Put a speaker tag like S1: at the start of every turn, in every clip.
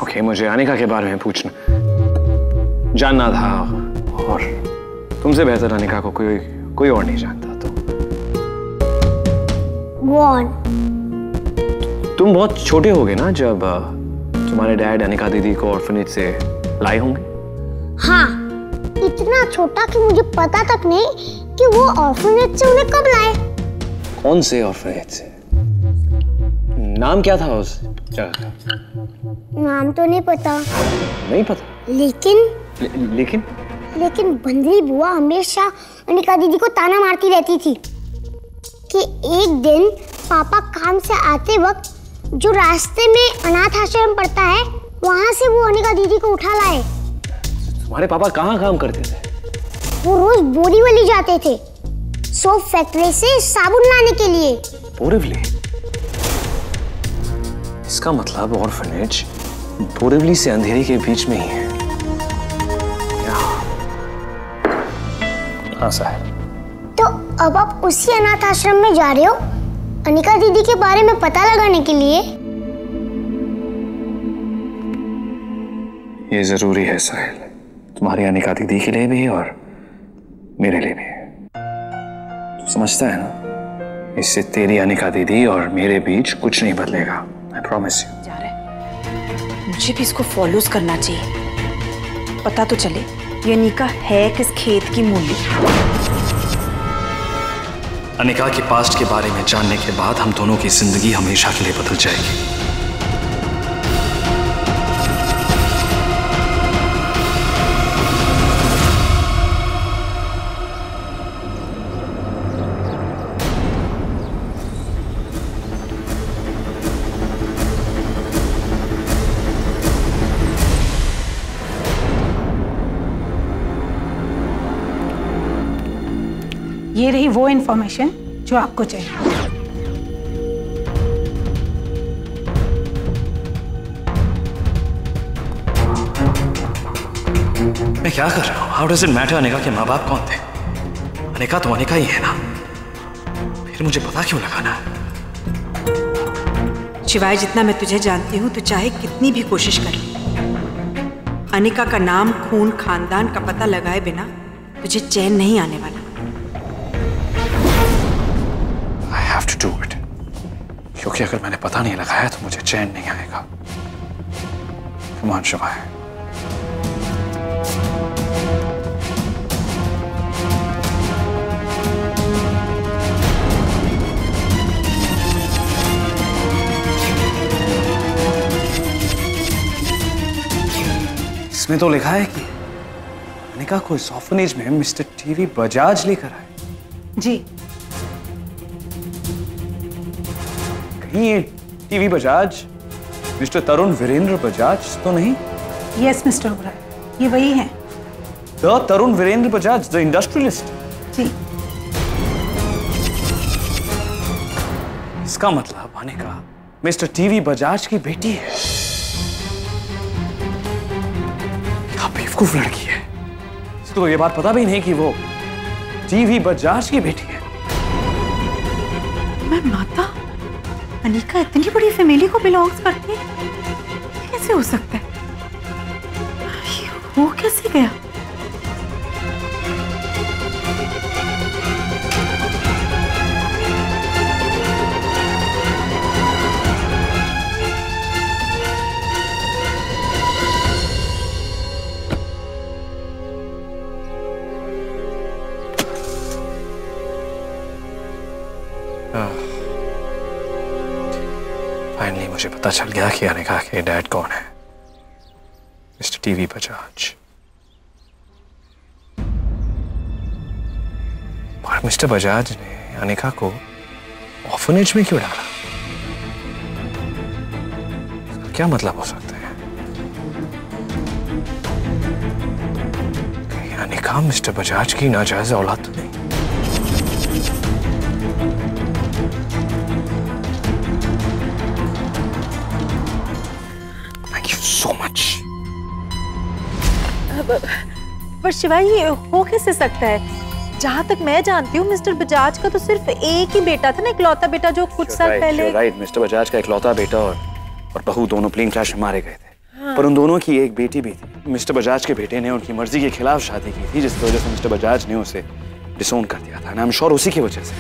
S1: Okay, मुझे अनिका के बारे में पूछना जानना था, और तुमसे बेहतर अनिका को कोई और नहीं जानता। तो तुम बहुत छोटे होगे ना जब तुम्हारे डैड अनिका दीदी को ऑर्फनेज से लाए होंगे?
S2: हाँ, इतना छोटा कि मुझे पता तक नहीं कि वो ऑर्फनेज से उन्हें कब लाए।
S1: कौन से ऑर्फनेज से? नाम क्या था उस जगह का?
S2: नाम तो नहीं पता।
S1: नहीं पता?
S2: लेकिन बंदरी बुआ हमेशा अनिका दीदी को ताना मारती रहती थी कि एक दिन पापा काम से आते वक्त जो रास्ते में अनाथ आश्रम पड़ता है वहां से वो अनिका दीदी को उठा लाए।
S1: तुम्हारे पापा कहाँ काम करते थे?
S2: वो रोज बोरीवली जाते थे, सोप फैक्ट्री से साबुन लाने के लिए।
S1: बोरीवली? इसका मतलब ऑर्फनेज बोरीवली से अंधेरी के बीच में ही है। हाँ साहब।
S2: तो अब आप उसी अनाथ आश्रम में जा रहे हो अनिका दीदी के बारे में पता लगाने के लिए?
S1: ये जरूरी है साहिल, तुम्हारी अनिका दीदी के लिए भी और मेरे लिए भी। तू समझता है ना, इससे तेरी अनिका दीदी और मेरे बीच कुछ नहीं बदलेगा। I promise you।
S3: जा रहे, मुझे भी इसको फॉलोज करना चाहिए, पता तो चले ये अनिका है किस खेत की मूली।
S1: अनिका के पास्ट के बारे में जानने के बाद हम दोनों की जिंदगी हमेशा के लिए बदल जाएगी।
S4: ये रही वो इंफॉर्मेशन जो आपको चाहिए।
S1: मैं क्या कर रहा हूँ? How does it matter Anika के माँ बाप कौन थे? अनिका तो अनिका ही है ना, फिर मुझे पता क्यों लगाना है?
S3: शिवाय जितना मैं तुझे जानती हूँ, तू चाहे कितनी भी कोशिश कर ले, अनिका का नाम, खून, खानदान का पता लगाए बिना तुझे चैन नहीं आने वाला।
S1: क्योंकि अगर मैंने पता नहीं लगाया तो मुझे चैन नहीं आएगा। Come on, शिवाय। इसमें तो लिखा है कि अनिका को इस ऑर्फनेज में मिस्टर टीवी बजाज लेकर आए।
S4: जी।
S1: ये टीवी बजाज मिस्टर तरुण वीरेंद्र बजाज तो नहीं?
S4: यस मिस्टर ओबराय, ये वही है।
S1: The Tarun Virendra Bajaj, the industrialist.
S4: जी।
S1: इसका मतलब अनिका मिस्टर टीवी बजाज की बेटी है। क्या बेवकूफ लड़की है, इसको तो ये बात पता भी नहीं कि वो टीवी बजाज की बेटी है।
S4: मैं माता, अनिका इतनी बड़ी फैमिली को बिलोंग्स करती है, कैसे हो सकता है? ये हो कैसे गया?
S1: फाइनली मुझे पता चल गया कि अनिका के डैड कौन है, मिस्टर टीवी बजाज। और मिस्टर बजाज ने अनिका को ऑर्फनेज में क्यों डाला? इसका क्या मतलब हो सकता है? कहीं अनिका मिस्टर बजाज की नाजायज औलाद तो नहीं? So much.
S5: पर शिवाय ये हो कैसे सकता है? जहाँ तक मैं जानती हूँ मिस्टर बजाज का तो सिर्फ एक ही बेटा था ना, इकलौता बेटा, जो कुछ साल पहले।
S1: राइट, मिस्टर बजाज का इकलौता बेटा और बहू दोनों प्लेन क्रैश में मारे गए थे।
S5: हाँ।
S1: पर उन दोनों की एक बेटी भी थी। मिस्टर बजाज के बेटे ने उनकी मर्जी के खिलाफ शादी की थी, जिसकी वजह से मिस्टर बजाज ने उसे डिसोन कर दिया था। आई एम श्योर उसी की वजह से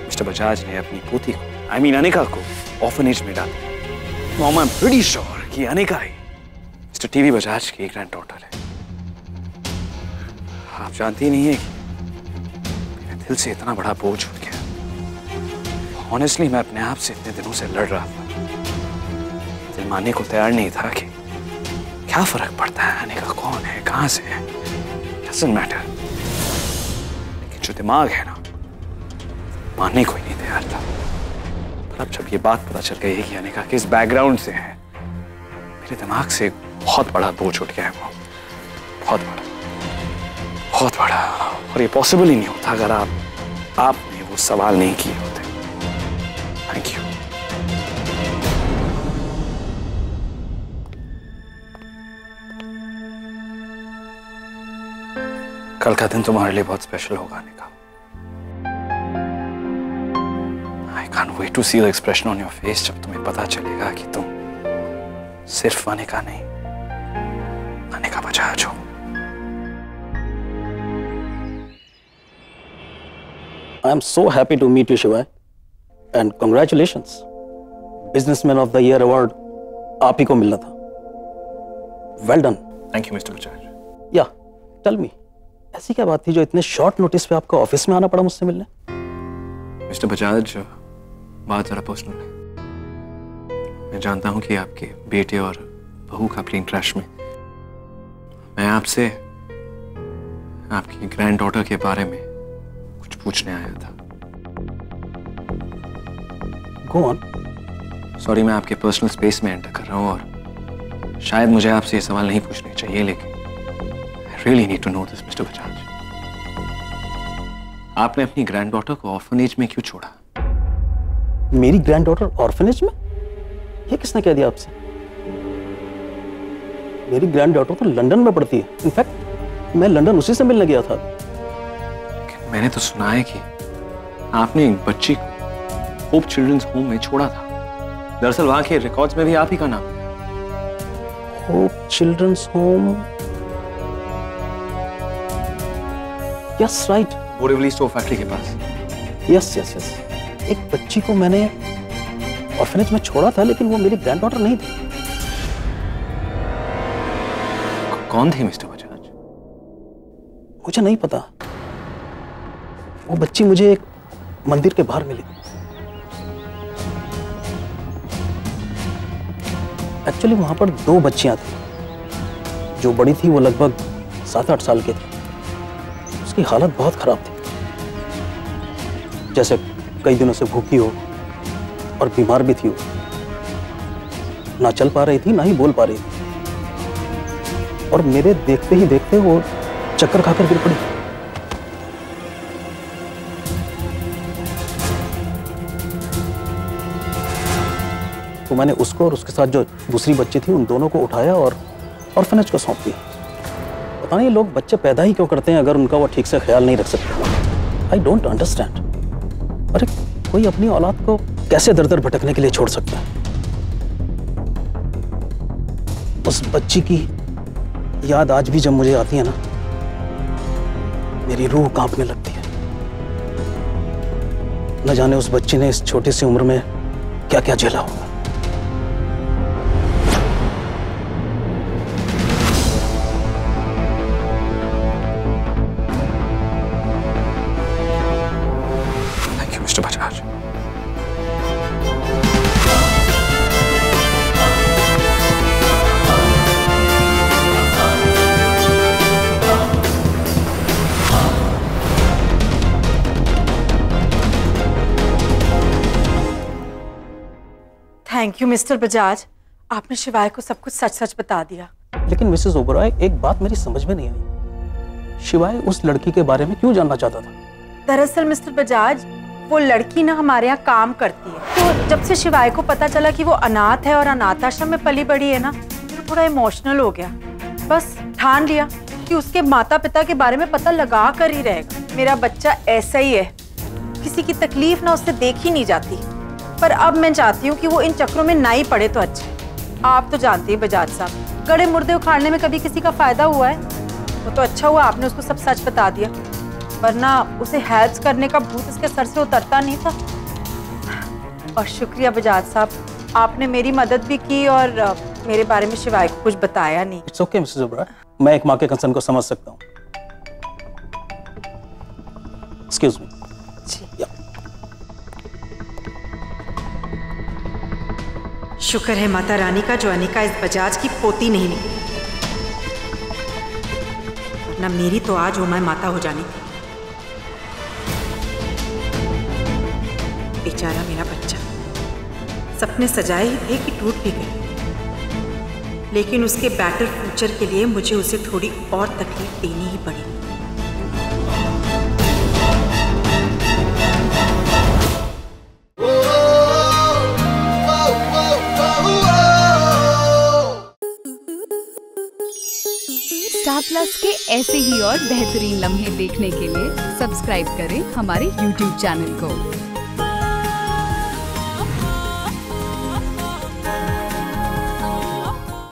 S1: मिस्टर बजाज ने अपनी पोती को, अनिका को ऑर्फनेज में डाला। Mom, I am pretty sure कि अनिका ही मिस्टर टीवी बजाज की ग्रैंड डॉटर है। आप जानती नहीं है कि मेरे दिल से इतना बड़ा बोझ उठ गया। ऑनेस्टली मैं अपने आप से इतने दिनों से लड़ रहा था, दिल मानने को तैयार नहीं था कि क्या फर्क पड़ता है अनिका कौन है, कहां से है, डजंट मैटर। लेकिन जो दिमाग है ना, मानने को ही नहीं तैयार था। पर अब जब ये बात पता चल गई है कि अनिका किस बैकग्राउंड से है, मेरे दिमाग से एक बहुत बड़ा बोझ उठ गया है। वो बहुत बड़ा, बहुत बड़ा। और ये पॉसिबल ही नहीं होता अगर आपने वो सवाल नहीं किए होते। Thank you. कल का दिन तुम्हारे लिए बहुत स्पेशल होगा Anika. I can't wait to see the expression on your face जब तुम्हें पता चलेगा कि तुम सिर्फ अनिका नहीं, अनिका बजाज हो।
S6: I am so happy to meet you, Shiva, and congratulations. Businessman of the Year award आप ही को मिलना था. Well done.
S1: Thank you, Mr. Bajaj.
S6: Yeah, tell me. ऐसी क्या बात थी जो इतने शॉर्ट नोटिस पे आपको ऑफिस में आना पड़ा मुझसे मिलने?
S1: मिस्टर बजाज, बात जरा पर्सनल है। मैं जानता हूँ कि आपके बेटे और बहू का प्लेन क्रैश में मैं आपसे आपकी ग्रैंड डॉटर के बारे में कुछ पूछने आया था।
S6: Go on.
S1: सॉरी, मैं आपके पर्सनल स्पेस में एंटर कर रहा हूँ और शायद मुझे आपसे ये सवाल नहीं पूछने चाहिए, लेकिन I really need to know this, mister Bajaj. आपने अपनी ग्रैंड डॉटर को ऑर्फनेज में क्यों छोड़ा?
S6: मेरी ग्रैंड डॉटर ऑर्फनेज में? ये किसने कह दिया आपसे? मेरी ग्रैंड डॉटर तो लंदन में पढ़ती है। इनफैक्ट मैं लंदन उसी से मिलने गया था।
S1: मैंने तो सुना है कि आपने एक बच्ची को होप चिल्ड्रंस होम में छोड़ा था। दरअसल वहां के रिकॉर्ड्स में भी आप ही का नाम है।
S6: Hope children's home? Yes, right.
S1: Borivali stove factory के पास।
S6: Yes yes yes. एक बच्ची को मैंने ऑर्फनेज में छोड़ा था, लेकिन वो मेरी ग्रैंड डॉटर नहीं थी।
S1: कौन थी मिस्टर बजाज?
S6: मुझे नहीं पता। वो बच्ची मुझे एक मंदिर के बाहर मिली। एक्चुअली वहां पर दो बच्चियां थी। जो बड़ी थी वो लगभग 7-8 साल की थी। उसकी हालत बहुत खराब थी, जैसे कई दिनों से भूखी हो और बीमार भी थी। वो ना चल पा रही थी, ना ही बोल पा रही थी। और मेरे देखते ही देखते वो चक्कर खाकर गिर पड़ी। तो मैंने उसको और उसके साथ जो दूसरी बच्ची थी, उन दोनों को उठाया और ऑर्फनेज को सौंप दिया। पता नहीं लोग बच्चे पैदा ही क्यों करते हैं अगर उनका वो ठीक से ख्याल नहीं रख सकते। I don't understand. अरे कोई अपनी औलाद को कैसे दर दर भटकने के लिए छोड़ सकता है? उस बच्ची की याद आज भी जब मुझे आती है ना, मेरी रूह कांपने लगती है। न जाने उस बच्ची ने इस छोटी सी उम्र में क्या क्या झेला होगा।
S1: Thank you mister Bajaj.
S5: Thank you mister Bajaj, आपने शिवाय को सब कुछ सच सच बता दिया।
S6: लेकिन मिसेस ओबरॉय, एक बात मेरी समझ में नहीं आई। शिवाय उस लड़की के बारे में क्यों जानना चाहता था?
S5: दरअसल मिस्टर बजाज, वो लड़की ना हमारे यहाँ काम करती है। तो जब से शिवाय को पता चला कि वो अनाथ है और अनाथ आश्रम में पली बड़ी है ना, तो थोड़ा इमोशनल हो गया। बस ठान लिया कि उसके माता पिता के बारे में पता लगा कर ही रहेगा। मेरा बच्चा ऐसा ही है, किसी की तकलीफ ना उससे देखी नहीं जाती। पर अब मैं चाहती हूँ कि वो इन चक्रों में ना ही पड़े तो अच्छा। आप तो जानते हैं बजाज साहब, गड़े मुर्दे उखाड़ने में कभी किसी का फायदा हुआ है? वो तो अच्छा हुआ आपने उसको सब सच बता दिया, वरना उसे हेल्प करने का भूत इसके सर से उतरता नहीं था। और शुक्रिया बजाज साहब, आपने मेरी मदद भी की और मेरे बारे में शिवाय को कुछ बताया नहीं।
S6: इट्स ओके मिसेस ओबराय, मैं एक माँ के कंसर्न को समझ सकता हूँ। Excuse me.
S3: शुक्र है माता रानी का जो अनिका इस बजाज की पोती नहीं निकली, वरना मेरी तो आज उमा माता हो जानी थी। बेचारा मेरा बच्चा, सपने सजाए ही थे कि टूट भी गए, लेकिन उसके बेटर फ्यूचर के लिए मुझे उसे थोड़ी और तकलीफ देनी ही पड़ी।
S7: स्टार प्लस के ऐसे ही और बेहतरीन लम्हे देखने के लिए सब्सक्राइब करें हमारे YouTube चैनल को।